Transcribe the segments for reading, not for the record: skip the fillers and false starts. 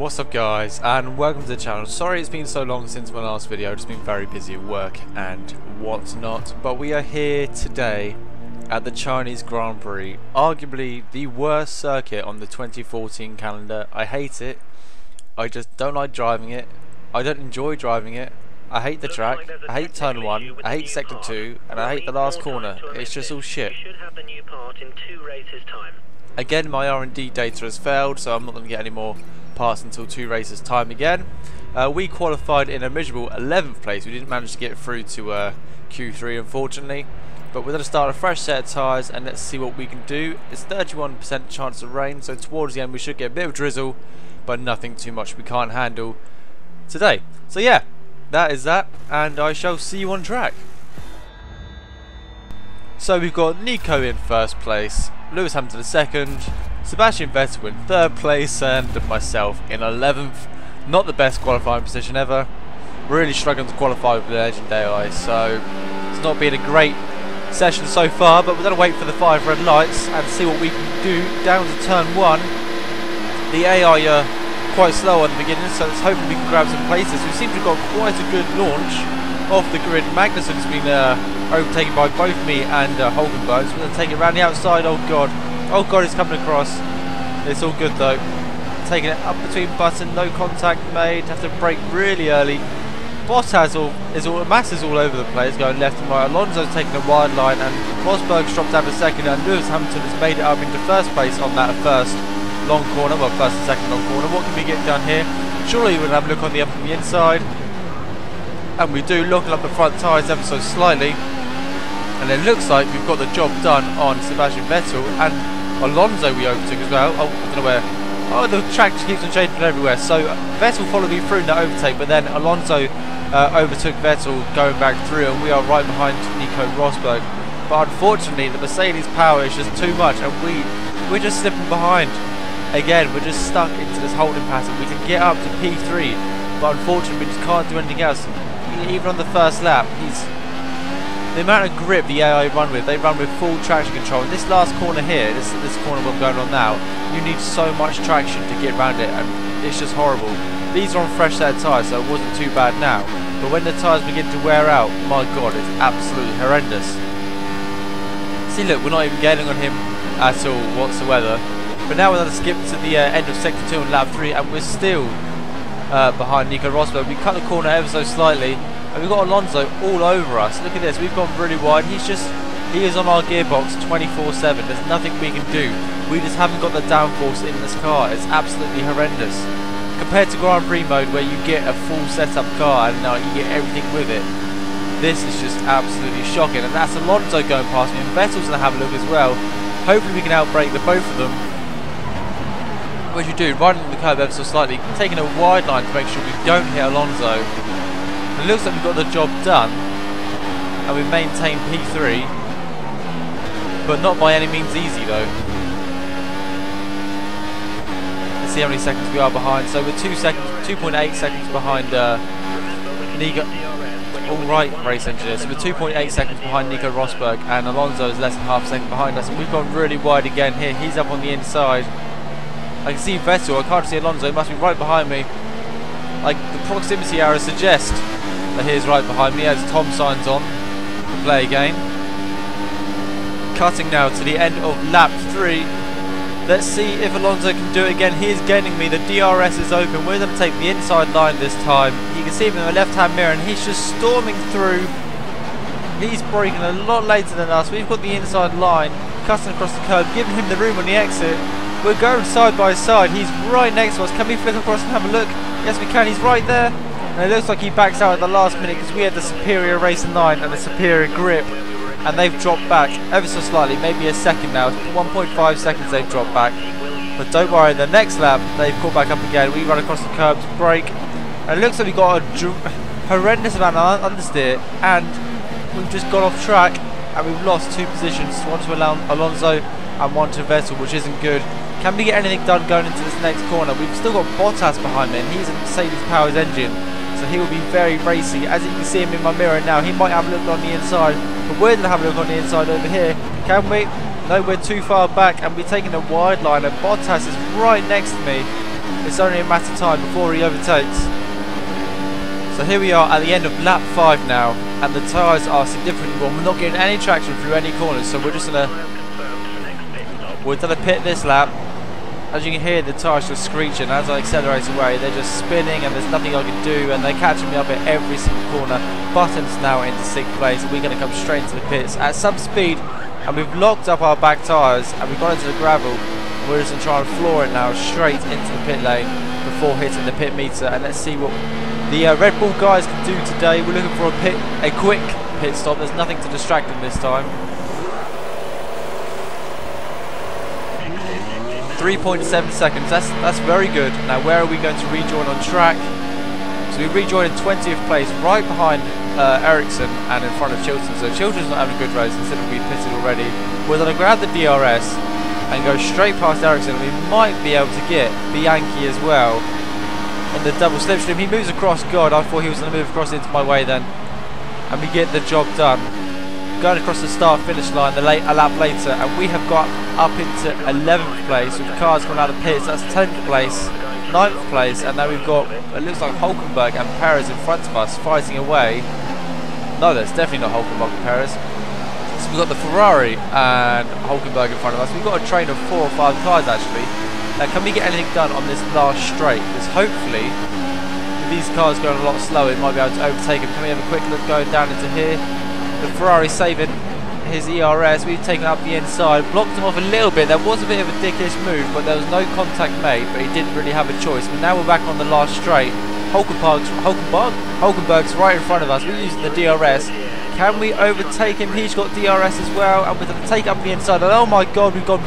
What's up guys, and welcome to the channel. Sorry it's been so long since my last video, I've just been very busy at work and whatnot, but we are here today at the Chinese Grand Prix, arguably the worst circuit on the 2014 calendar. I hate it, I just don't like driving it, I don't enjoy driving it, I hate the track, I hate turn 1, I hate sector 2, and I hate the last corner. It's just all shit. Again, my R&D data has failed, so I'm not going to get any more parts until 2 races time again. We qualified in a miserable 11th place. We didn't manage to get through to Q3 unfortunately, but we're going to start a fresh set of tyres and let's see what we can do. It's 31% chance of rain, so towards the end we should get a bit of drizzle, but nothing too much we can't handle today. So yeah, that is that, and I shall see you on track. So we've got Nico in first place, Lewis Hamilton in second, Sebastian Vettel in third place, and myself in 11th. Not the best qualifying position ever. Really struggling to qualify with the Legend AI, so it's not been a great session so far, but we're going to wait for the 5 red lights and see what we can do down to turn 1. The AI are quite slow at the beginning, so let's hope we can grab some places. We seem to have got quite a good launch off the grid. Magnussen's been overtaken by both me and Hulkenberg, so we're going to take it around the outside. Oh god, he's coming across. It's all good though. Taking it up between button, no contact made, have to brake really early. Bottas Massa's all over the place, going left and right. Alonso's taking a wide line, and Rosberg's dropped out of second, and Lewis Hamilton has made it up into first place on that first long corner, well, first and second long corner. What can we get done here? Surely we'll have a look on the up from the inside. And we do, looking up the front tyres ever so slightly, and it looks like we've got the job done on Sebastian Vettel, and Alonso we overtook as well. Oh, I don't know where. Oh, the track just keeps on changing everywhere. So Vettel followed me through in that overtake, but then Alonso overtook Vettel going back through, and we are right behind Nico Rosberg. But unfortunately the Mercedes power is just too much, and we're just slipping behind. Again, we're just stuck into this holding pattern. We can get up to P3, but unfortunately we just can't do anything else. Even on the first lap, the amount of grip the AI run with, they run with full traction control. And this last corner here, this corner we're going on now, you need so much traction to get around it, and it's just horrible. These are on fresh set of tyres, so it wasn't too bad now. But when the tyres begin to wear out, my god, it's absolutely horrendous. See, look, we're not even gaining on him at all whatsoever. But now we're going to skip to the end of sector 2 and lap 3, and we're still behind Nico Rosberg. We cut the corner ever so slightly, and we've got Alonso all over us. Look at this, we've gone really wide. He is on our gearbox 24/7. There's nothing we can do. We just haven't got the downforce in this car. It's absolutely horrendous. Compared to Grand Prix mode, where you get a full setup car and you get everything with it, this is just absolutely shocking. And that's Alonso going past me, and Vettel's going to have a look as well. Hopefully we can outbrake the both of them. What you do, riding the curb ever so slightly, taking a wide line to make sure we don't hit Alonso. It looks like we've got the job done, and we've maintained P3, but not by any means easy though. Let's see how many seconds we are behind. So we're 2.8 seconds behind Nico. Alright, race engineer. So we're 2.8 seconds behind Nico Rosberg, and Alonso is less than half a second behind us, and we've gone really wide again here. He's up on the inside. I can see Vettel, I can't see Alonso, he must be right behind me. Like, the proximity arrows suggest that he is right behind me as Tom signs on to play again. Cutting now to the end of lap 3. Let's see if Alonso can do it again. He is gaining me, the DRS is open. We're going to take the inside line this time. You can see him in the left hand mirror, and he's just storming through. He's braking a lot later than us. We've got the inside line, cutting across the curb, giving him the room on the exit. We're going side by side. He's right next to us. Can we flick across and have a look? Yes, we can. He's right there. And it looks like he backs out at the last minute because we had the superior racing line and the superior grip. And they've dropped back ever so slightly, maybe a second now. 1.5 seconds they've dropped back. But don't worry, the next lap they've caught back up again. We run across the curb to brake. And it looks like we've got a horrendous amount of understeer. And we've just gone off track. And we've lost 2 positions. One to Alonso and one to Vettel, which isn't good. Can we get anything done going into this next corner? We've still got Bottas behind me, and he's a Mercedes-powered engine, so he will be very racy. As you can see him in my mirror now, he might have a look on the inside, but we're going to have a look on the inside over here. Can we? No, we're too far back, and we're taking a wide line, and Bottas is right next to me. It's only a matter of time before he overtakes. So here we are at the end of lap 5 now, and the tyres are significantly warm. We're not getting any traction through any corners, so we're just gonna pit this lap. As you can hear, the tyres just screeching. As I accelerate away, they're just spinning, and there's nothing I can do, and they're catching me up at every single corner. Button's now into 6th place, and we're going to come straight into the pits at some speed, and we've locked up our back tyres, and we've gone into the gravel, and we're just going to try and floor it now straight into the pit lane before hitting the pit meter. And let's see what the Red Bull guys can do today. We're looking for a quick pit stop. There's nothing to distract them this time. 3.7 seconds, that's very good. Now where are we going to rejoin on track? So we rejoin in 20th place, right behind Ericsson and in front of Chilton. So Chilton's not having a good race considering we pitted already. We're going to grab the DRS and go straight past Ericsson. We might be able to get Bianchi as well in the double slipstream. He moves across. God, I thought he was going to move across into my way then. And we get the job done. Going across the start-finish line a lap later, and we have got up into 11th place with cars coming out of the pits. That's 10th place, 9th place, and now we've got, it looks like Hulkenberg and Perez in front of us fighting away. No, that's definitely not Hulkenberg and Perez. So we've got the Ferrari and Hulkenberg in front of us. We've got a train of 4 or 5 cars actually. Now can we get anything done on this last straight? Because hopefully, with these cars going a lot slower, we might be able to overtake them. Can we have a quick look going down into here? The Ferrari saving his ERS. We've taken up the inside, blocked him off a little bit. There was a bit of a dickish move, but there was no contact made, but he didn't really have a choice. But now we're back on the last straight. Hulkenberg's right in front of us. We're using the DRS. Can we overtake him? He's got DRS as well, and we're going to take up the inside. And oh my god, we've got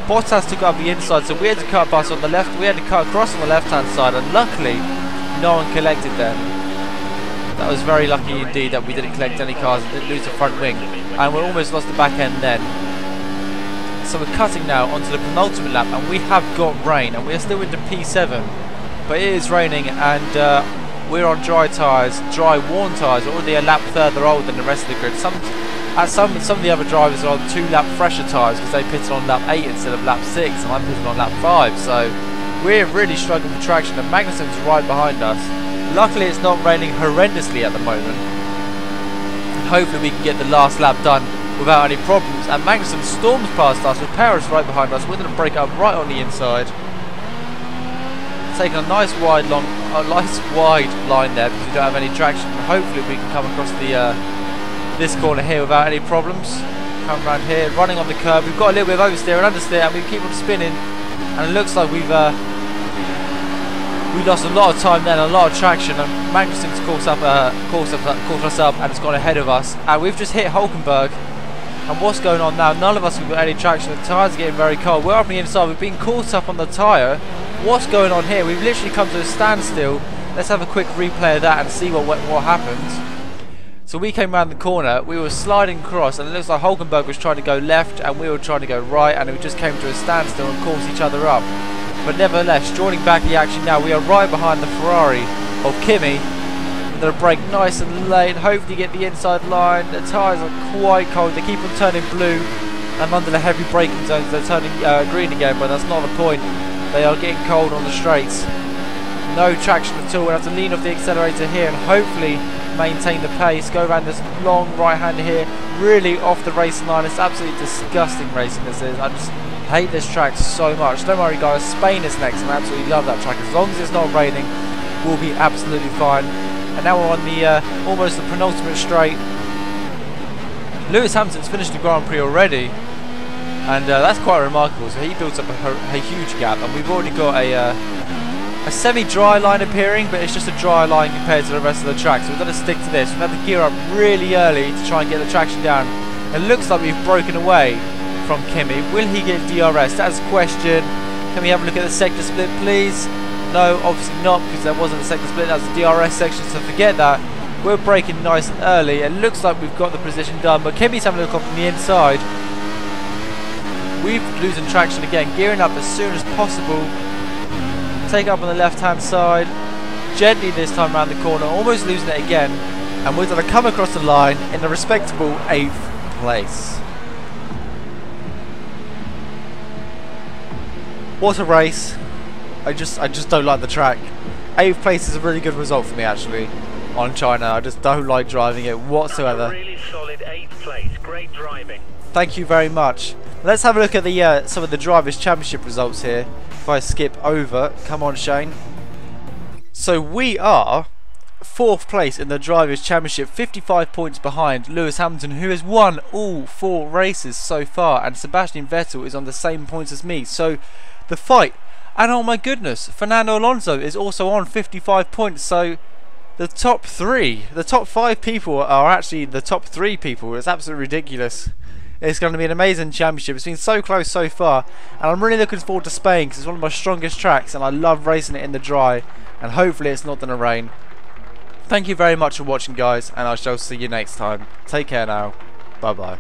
Bottas took up the inside, so we had to cut bus on the left. We had to cut across on the left-hand side, and luckily, no one collected them. That was very lucky indeed that we didn't collect any cars and didn't lose the front wing, and we almost lost the back end then. So we're cutting now onto the penultimate lap, and we have got rain, and we're still into P7, but it is raining, and we're on dry tyres, dry worn tyres, already a lap further old than the rest of the grid. Some of the other drivers are on 2 lap fresher tyres because they pitted on lap 8 instead of lap 6, and I'm pitting on lap 5, so we're really struggling with traction, and Magnussen's right behind us. Luckily it's not raining horrendously at the moment, and hopefully we can get the last lap done without any problems. And Magnussen storms past us with Perez right behind us. We're going to break up right on the inside, taking a nice wide line there because we don't have any traction. And hopefully we can come across the this corner here without any problems. Come around here, running on the curb. We've got a little bit of oversteer and understeer, and we keep on spinning, and it looks like we lost a lot of time then, a lot of traction, and Magnussen's caught us up and it's gone ahead of us, and we've just hit Hulkenberg. And what's going on now? None of us have got any traction. The tyres are getting very cold. We're up on the inside. We've been caught up on the tyre. What's going on here? We've literally come to a standstill. Let's have a quick replay of that and see what happened. So we came around the corner. We were sliding across, and it looks like Hulkenberg was trying to go left and we were trying to go right, and we just came to a standstill and caught each other up. But nevertheless, joining back the action now, we are right behind the Ferrari of Kimi. We're going to brake nice and late, hopefully get the inside line. The tyres are quite cold, they keep on turning blue, and under the heavy braking zones they're turning green again, but that's not the point. They are getting cold on the straights. No traction at all. We'll have to lean off the accelerator here and hopefully maintain the pace. Go around this long right hander here, really off the racing line. It's absolutely disgusting racing this is. I just hate this track so much. Don't worry guys, Spain is next and I absolutely love that track. As long as it's not raining, we'll be absolutely fine. And now we're on the almost the penultimate straight. Lewis Hamilton's finished the Grand Prix already, and that's quite remarkable. So he built up a huge gap, and we've already got a semi-dry line appearing, but it's just a dry line compared to the rest of the track. So we've got to stick to this. We've had to gear up really early to try and get the traction down. It looks like we've broken away from Kimi. Will he get DRS? That's a question. Can we have a look at the sector split, please? No, obviously not, because there wasn't a sector split. That's the DRS section, so forget that. We're braking nice and early. It looks like we've got the position done, but Kimi's having a look off from the inside. We're losing traction again, gearing up as soon as possible. Take up on the left-hand side, gently this time around the corner, almost losing it again, and we're going to come across the line in a respectable 8th place. What a race. I just don't like the track. 8th place is a really good result for me actually on China. I just don't like driving it whatsoever. Really solid 8th place. Great driving. Thank you very much. Let's have a look at the some of the Drivers' Championship results here. If I skip over, come on Shane. So we are 4th place in the Drivers' Championship, 55 points behind Lewis Hamilton, who has won all 4 races so far, and Sebastian Vettel is on the same points as me. So the fight, and oh my goodness, Fernando Alonso is also on 55 points. So the top 5 people are actually the top 3 people. It's absolutely ridiculous. It's going to be an amazing championship. It's been so close so far, and I'm really looking forward to Spain because it's one of my strongest tracks and I love racing it in the dry, and hopefully it's not going to rain. Thank you very much for watching guys, and I shall see you next time. Take care now. Bye bye.